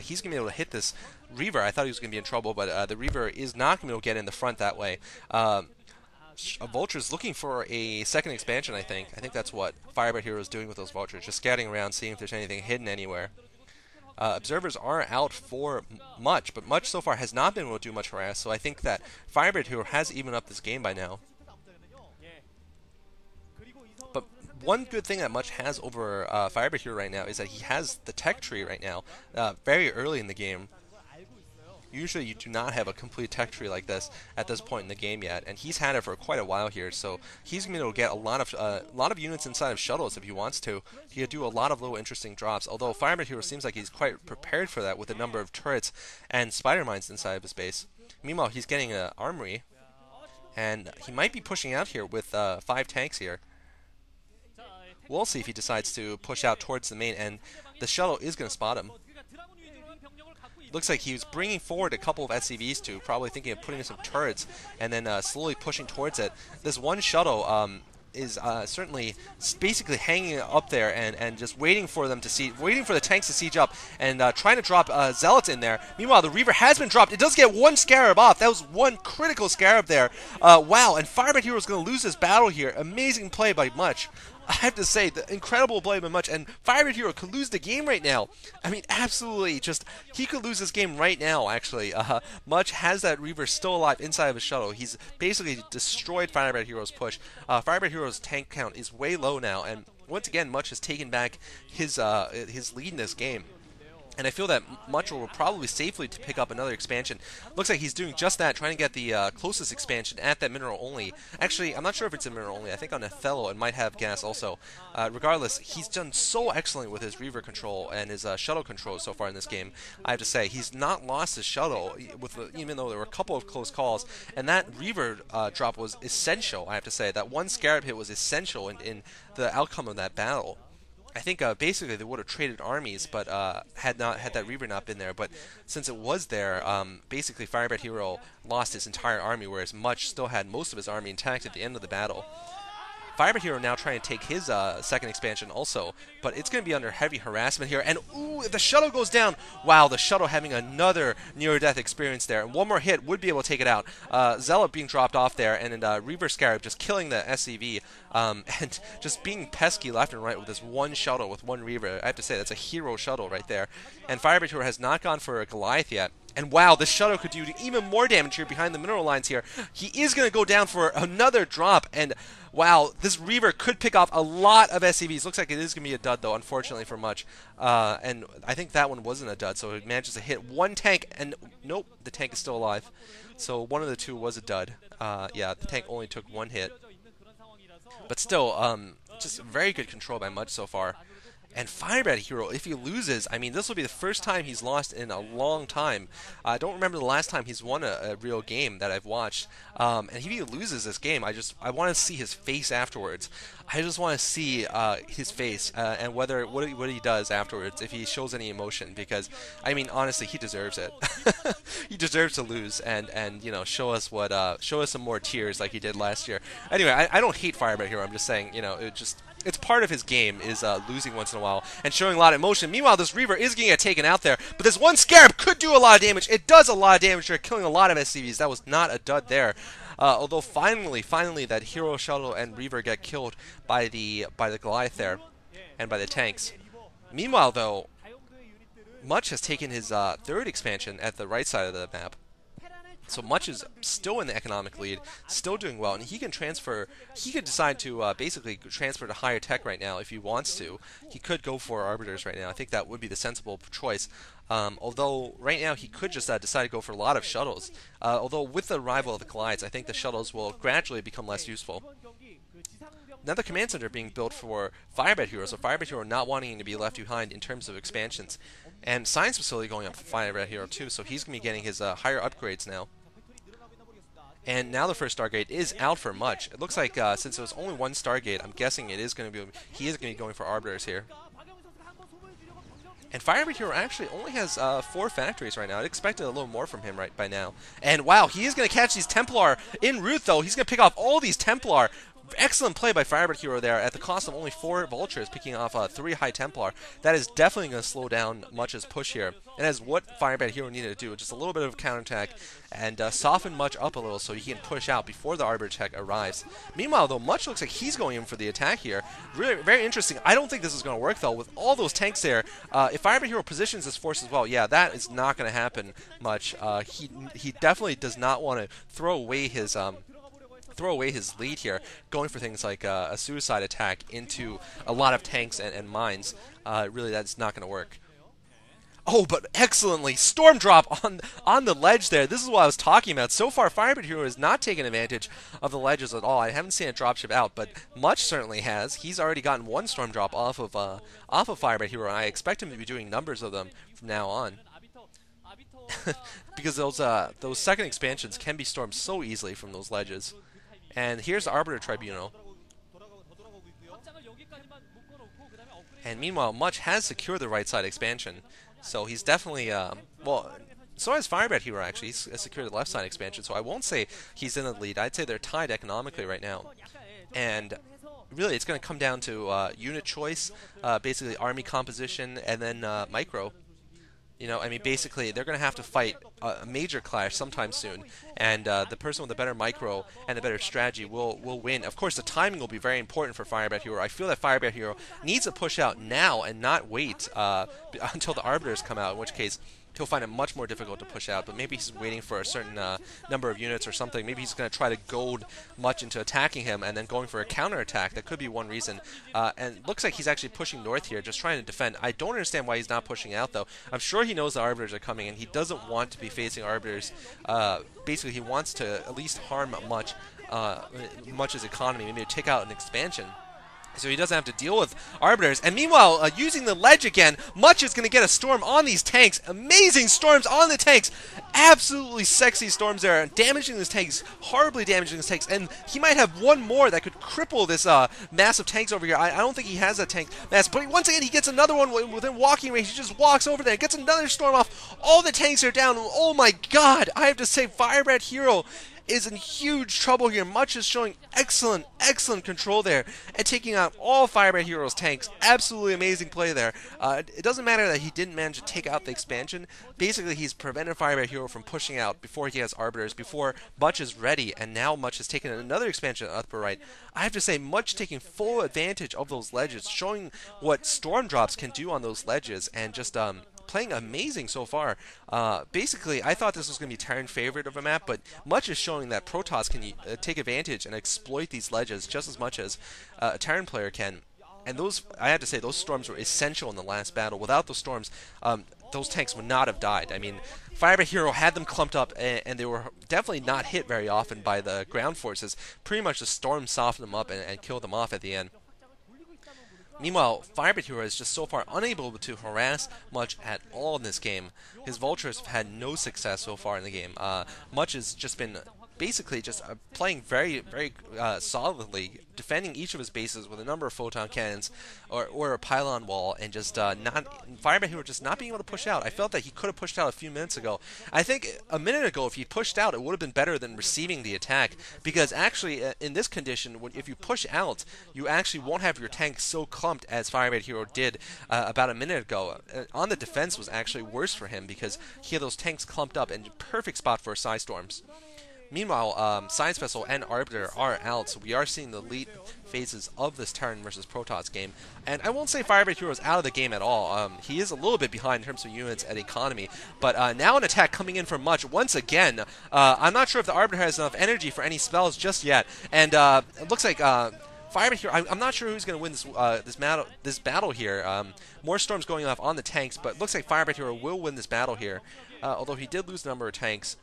he's going to be able to hit this reaver. I thought he was going to be in trouble, but the reaver is not going to be able to get in the front that way. Vulture's looking for a second expansion, I think. I think that's what Firebathero is doing with those Vultures, just scouting around, seeing if there's anything hidden anywhere. Observers are out for Much, but Much so far has not been able to do much harass, so I think that Firebathero has evened up this game by now. But one good thing that Much has over Firebathero right now is that he has the tech tree right now, very early in the game. Usually you do not have a complete tech tree like this at this point in the game yet, and he's had it for quite a while here, so he's going to be able to get a lot of units inside of shuttles if he wants to. He could do a lot of little interesting drops, although Firebathero seems like he's quite prepared for that with a number of turrets and spider mines inside of his base. Meanwhile, he's getting an armory, and he might be pushing out here with 5 tanks here. We'll see if he decides to push out towards the main, and the shuttle is going to spot him. Looks like he was bringing forward a couple of SCVs too, probably thinking of putting in some turrets and then slowly pushing towards it. This one shuttle is certainly basically hanging up there and just waiting for them to waiting for the tanks to siege up and trying to drop zealots in there. Meanwhile, the reaver has been dropped. It does get one scarab off. That was one critical scarab there. Wow, and Firebathero is going to lose this battle here. Amazing play by Much. I have to say, the incredible play by Much, and Firebathero could lose the game right now. I mean, absolutely, he could lose this game right now, actually. Much has that Reaver still alive inside of his shuttle. He's basically destroyed Firebathero's push. Firebathero's tank count is way low now, and once again, Much has taken back his lead in this game. And I feel that Much will probably safely to pick up another expansion. Looks like he's doing just that, trying to get the closest expansion at that mineral only. Actually, I'm not sure if it's a mineral only. I think on Othello it might have gas also. Regardless, he's done so excellent with his reaver control and his shuttle control so far in this game. I have to say, he's not lost his shuttle, even though there were a couple of close calls. And that reaver drop was essential, I have to say. That one scarab hit was essential in the outcome of that battle. I think basically they would have traded armies, but had that Reaver not been there. But since it was there, basically Firebathero lost his entire army, whereas Much still had most of his army intact at the end of the battle. Firebathero now trying to take his second expansion also, but it's going to be under heavy harassment here. And ooh, if the shuttle goes down, wow, the shuttle having another near-death experience there. And one more hit would be able to take it out. Zealot being dropped off there, and then Reaver Scarab just killing the SCV, and just being pesky left and right with this one shuttle with one Reaver. I have to say, that's a hero shuttle right there. And Firebathero has not gone for a Goliath yet. And wow, this shuttle could do even more damage here behind the mineral lines here. He is going to go down for another drop, and wow, this Reaver could pick off a lot of SCVs. Looks like it is going to be a dud, though, unfortunately for Much. And I think that one wasn't a dud, so it manages to hit one tank, and nope, the tank is still alive. So one of the two was a dud. Yeah, the tank only took one hit. But still, just very good control by Much so far. And Firebathero, if he loses, I mean, this will be the first time he's lost in a long time. I don't remember the last time he's won a real game that I've watched. And if he loses this game, I want to see his face afterwards. I just want to see his face and what he does afterwards, if he shows any emotion. Because, I mean, honestly, he deserves it. He deserves to lose and you know, show us some more tears like he did last year. Anyway, I don't hate Firebathero. I'm just saying, you know, it's part of his game is losing once in a while and showing a lot of emotion. Meanwhile, this Reaver is going to get taken out there, but this one Scarab could do a lot of damage. It does a lot of damage there, killing a lot of SCVs. That was not a dud there. Although finally, that Hero Shuttle and Reaver get killed by the Goliath there and by the tanks. Meanwhile, though, Much has taken his third expansion at the right side of the map. So Much is still in the economic lead, still doing well, and he can transfer. He could decide to basically transfer to higher tech right now if he wants to. He could go for arbiters right now. I think that would be the sensible choice. Although right now he could just decide to go for a lot of shuttles. Although with the arrival of the Collides, I think the shuttles will gradually become less useful. Now the command center being built for Firebathero, so Firebathero not wanting to be left behind in terms of expansions. And Science Facility going up for Firebathero too, so he's going to be getting his higher upgrades now. And now the first Stargate is out for Much. It looks like since it was only one Stargate, I'm guessing he is going to be going for arbiters here. And Firebathero actually only has 4 factories right now. I'd expected a little more from him right by now. And wow, he is going to catch these Templar en route though. He's going to pick off all these Templar. Excellent play by Firebird Hero there at the cost of only 4 Vultures, picking off 3 High Templar. That is definitely going to slow down Much's push here. And that's what Firebird Hero needed to do, just a little bit of a counterattack and soften Much up a little so he can push out before the Arbiter Tech arrives. Meanwhile, though, Much looks like he's going in for the attack here. Really, very interesting. I don't think this is going to work, though, with all those tanks there. If Firebird Hero positions his force as well, yeah, that is not going to happen much. He definitely does not want to throw away his lead here, going for things like a suicide attack into a lot of tanks and mines. Really, that's not going to work. Oh, but excellently, Storm Drop on the ledge there. This is what I was talking about. So far, Firebird Hero has not taken advantage of the ledges at all. I haven't seen a dropship out, but Much certainly has. He's already gotten 1 Storm Drop off of Firebird Hero, and I expect him to be doing numbers of them from now on. Because those second expansions can be stormed so easily from those ledges. And here's the Arbiter Tribunal. And meanwhile, Much has secured the right side expansion. So he's definitely, well, so has Firebird Hero actually. He's secured the left side expansion. So I won't say he's in the lead. I'd say they're tied economically right now. And really, it's going to come down to unit choice, basically army composition, and then micro. You know, I mean, basically, they're going to have to fight a major clash sometime soon, and the person with the better micro and the better strategy will win. Of course, the timing will be very important for Firebird Hero. I feel that Firebird Hero needs to push out now and not wait until the Arbiters come out, in which case he'll find it much more difficult to push out, but maybe he's waiting for a certain number of units or something. Maybe he's going to try to goad Much into attacking him and then going for a counterattack. That could be one reason. And it looks like he's actually pushing north here, just trying to defend. I don't understand why he's not pushing out, though. I'm sure he knows the Arbiters are coming, and he doesn't want to be facing Arbiters. Basically, he wants to at least harm Much's economy, maybe to take out an expansion, so he doesn't have to deal with Arbiters. And meanwhile, using the ledge again, Much is going to get a storm on these tanks. Amazing storms on the tanks. Absolutely sexy storms there. Damaging these tanks. Horribly damaging these tanks. And he might have one more that could cripple this mass of tanks over here. I don't think he has that tank mass. But once again, he gets another one within walking range. He just walks over there. Gets another storm off. All the tanks are down. Oh my god. I have to say, Firebird Hero is in huge trouble here. Much is showing excellent control there and taking out all Firebird Hero's tanks. Absolutely amazing play there. It doesn't matter that he didn't manage to take out the expansion. Basically, he's prevented Firebird Hero from pushing out before he has Arbiters, before Much is ready, and now Much has taken another expansion upper right. I have to say, Much taking full advantage of those ledges, showing what Storm Drops can do on those ledges, and just playing amazing so far. Basically, I thought this was going to be Terran favorite of a map, but Much is showing that Protoss can take advantage and exploit these ledges just as much as a Terran player can. And those, I have to say, those storms were essential in the last battle. Without those storms, those tanks would not have died. I mean, Firebird Hero had them clumped up, and they were definitely not hit very often by the ground forces. Pretty much the storm softened them up and killed them off at the end. Meanwhile, Firebird Hero is just so far unable to harass Much at all in this game. His Vultures have had no success so far in the game. Much has just been basically just playing very solidly, defending each of his bases with a number of photon cannons or a pylon wall, and just Firebird Hero just not being able to push out. I felt that he could have pushed out a few minutes ago. I think a minute ago, if he pushed out, it would have been better than receiving the attack, because actually in this condition, if you push out, you actually won't have your tank so clumped as Firebird Hero did about a minute ago. On the defense was actually worse for him, because he had those tanks clumped up in perfect spot for Psy Storms. Meanwhile, Science Vessel and Arbiter are out, so we are seeing the late phases of this Terran versus Protoss game. And I won't say Firebird Hero is out of the game at all. He is a little bit behind in terms of units and economy. But now an attack coming in from Much once again. I'm not sure if the Arbiter has enough energy for any spells just yet. And it looks like Firebird Hero, I'm not sure who's going to win this battle here. More storms going off on the tanks, but it looks like Firebird Hero will win this battle here. Although he did lose a number of tanks.